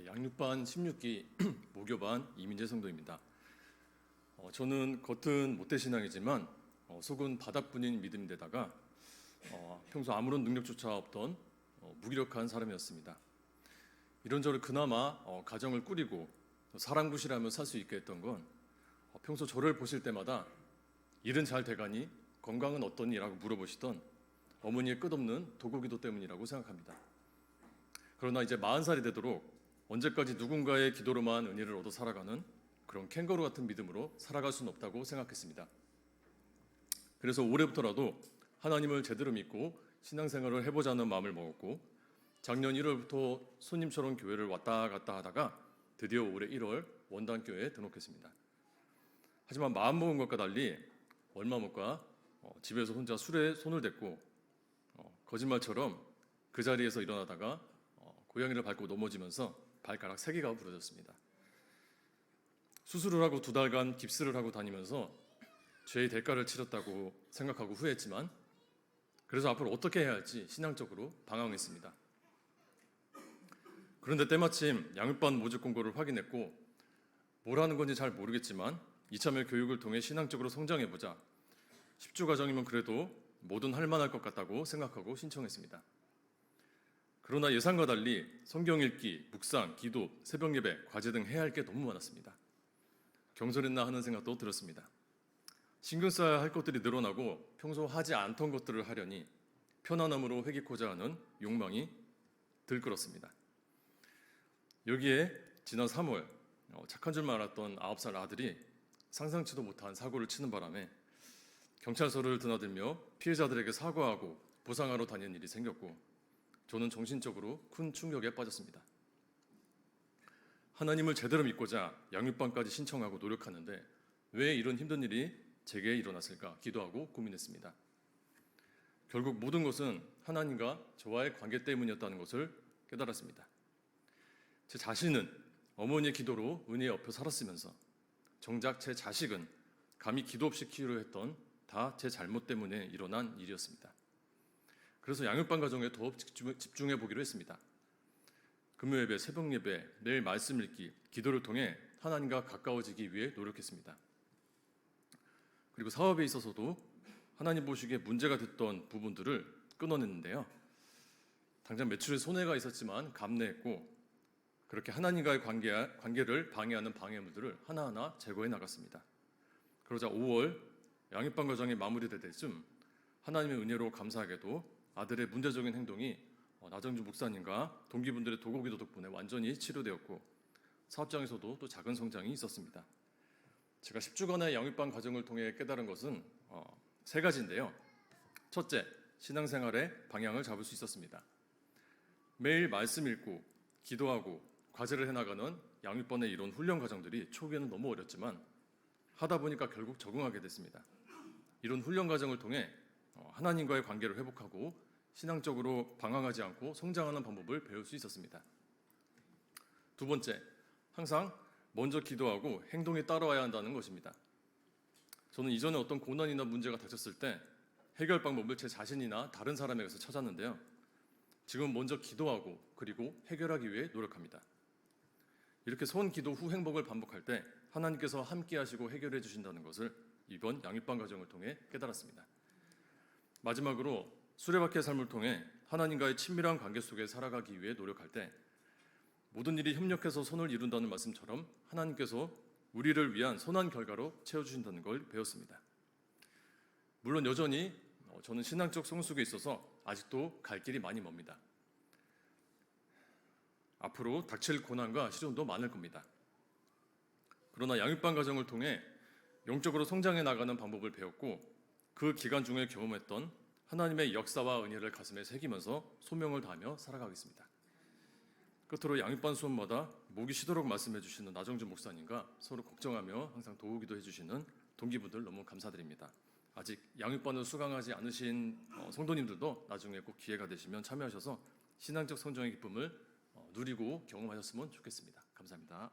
양육반 16기 모교반 이민재 성도입니다. 저는 겉은 못된 신앙이지만 속은 바닥뿐인 믿음인데다가 평소 아무런 능력조차 없던 무기력한 사람이었습니다. 이런저런 그나마 가정을 꾸리고 사랑구실하며 살 수 있게 했던 건 평소 저를 보실 때마다 일은 잘 돼가니 건강은 어떠니라고 물어보시던 어머니의 끝없는 도구기도 때문이라고 생각합니다. 그러나 이제 40살이 되도록 언제까지 누군가의 기도로만 은혜를 얻어 살아가는 그런 캥거루 같은 믿음으로 살아갈 수는 없다고 생각했습니다. 그래서 올해부터라도 하나님을 제대로 믿고 신앙생활을 해보자는 마음을 먹었고, 작년 1월부터 손님처럼 교회를 왔다 갔다 하다가 드디어 올해 1월 원단교회에 등록했습니다. 하지만 마음먹은 것과 달리 얼마 못 가 집에서 혼자 술에 손을 댔고 거짓말처럼 그 자리에서 일어나다가 고양이를 밟고 넘어지면서 발가락 3개가 부러졌습니다. 수술을 하고 2달간 깁스를 하고 다니면서 죄의 대가를 치렀다고 생각하고 후회했지만, 그래서 앞으로 어떻게 해야 할지 신앙적으로 방황했습니다. 그런데 때마침 양육반 모집 공고를 확인했고, 뭘 하는 건지 잘 모르겠지만 이참에 교육을 통해 신앙적으로 성장해보자, 10주 과정이면 그래도 뭐든 할 만할 것 같다고 생각하고 신청했습니다. 그러나 예상과 달리 성경 읽기, 묵상, 기도, 새벽 예배, 과제 등 해야 할 게 너무 많았습니다. 경솔했나 하는 생각도 들었습니다. 신경 써야 할 것들이 늘어나고 평소 하지 않던 것들을 하려니 편안함으로 회귀코자 하는 욕망이 들끓었습니다. 여기에 지난 3월 착한 줄만 알았던 9살 아들이 상상치도 못한 사고를 치는 바람에 경찰서를 드나들며 피해자들에게 사과하고 보상하러 다니는 일이 생겼고, 저는 정신적으로 큰 충격에 빠졌습니다. 하나님을 제대로 믿고자 양육반까지 신청하고 노력하는데 왜 이런 힘든 일이 제게 일어났을까 기도하고 고민했습니다. 결국 모든 것은 하나님과 저와의 관계 때문이었다는 것을 깨달았습니다. 제 자신은 어머니의 기도로 은혜에 엎여 살았으면서 정작 제 자식은 감히 기도 없이 키우려 했던 다 제 잘못 때문에 일어난 일이었습니다. 그래서 양육반 가정에 더 집중해 보기로 했습니다. 금요 예배, 새벽 예배, 매일 말씀 읽기, 기도를 통해 하나님과 가까워지기 위해 노력했습니다. 그리고 사업에 있어서도 하나님 보시기에 문제가 됐던 부분들을 끊어냈는데요. 당장 매출에 손해가 있었지만 감내했고, 그렇게 하나님과의 관계를 방해하는 방해물들을 하나하나 제거해 나갔습니다. 그러자 5월 양육반 과정이 마무리될 때쯤 하나님의 은혜로 감사하게도 아들의 문제적인 행동이 나정주 목사님과 동기분들의 도구기도 덕분에 완전히 치료되었고, 사업장에서도 또 작은 성장이 있었습니다. 제가 10주간의 양육반 과정을 통해 깨달은 것은 3가지인데요. 첫째, 신앙생활의 방향을 잡을 수 있었습니다. 매일 말씀 읽고 기도하고 과제를 해나가는 양육반의 이런 훈련 과정들이 초기에는 너무 어렵지만 하다 보니까 결국 적응하게 됐습니다. 이런 훈련 과정을 통해 하나님과의 관계를 회복하고 신앙적으로 방황하지 않고 성장하는 방법을 배울 수 있었습니다. 2번째, 항상 먼저 기도하고 행동에 따라와야 한다는 것입니다. 저는 이전에 어떤 고난이나 문제가 닥쳤을 때 해결 방법을 제 자신이나 다른 사람에게서 찾았는데요. 지금 먼저 기도하고 그리고 해결하기 위해 노력합니다. 이렇게 선 기도 후 행복을 반복할 때 하나님께서 함께 하시고 해결해 주신다는 것을 이번 양육반 과정을 통해 깨달았습니다. 마지막으로 수레바퀴의 삶을 통해 하나님과의 친밀한 관계 속에 살아가기 위해 노력할 때 모든 일이 협력해서 선을 이룬다는 말씀처럼 하나님께서 우리를 위한 선한 결과로 채워주신다는 걸 배웠습니다. 물론 여전히 저는 신앙적 성숙에 있어서 아직도 갈 길이 많이 멉니다. 앞으로 닥칠 고난과 시련도 많을 겁니다. 그러나 양육반 과정을 통해 영적으로 성장해 나가는 방법을 배웠고, 그 기간 중에 경험했던 하나님의 역사와 은혜를 가슴에 새기면서 소명을 다하며 살아가겠습니다. 끝으로 양육반 수업마다 목이 쉬도록 말씀해 주시는 나정주 목사님과 서로 걱정하며 항상 도우기도 해주시는 동기분들 너무 감사드립니다. 아직 양육반을 수강하지 않으신 성도님들도 나중에 꼭 기회가 되시면 참여하셔서 신앙적 성장의 기쁨을 누리고 경험하셨으면 좋겠습니다. 감사합니다.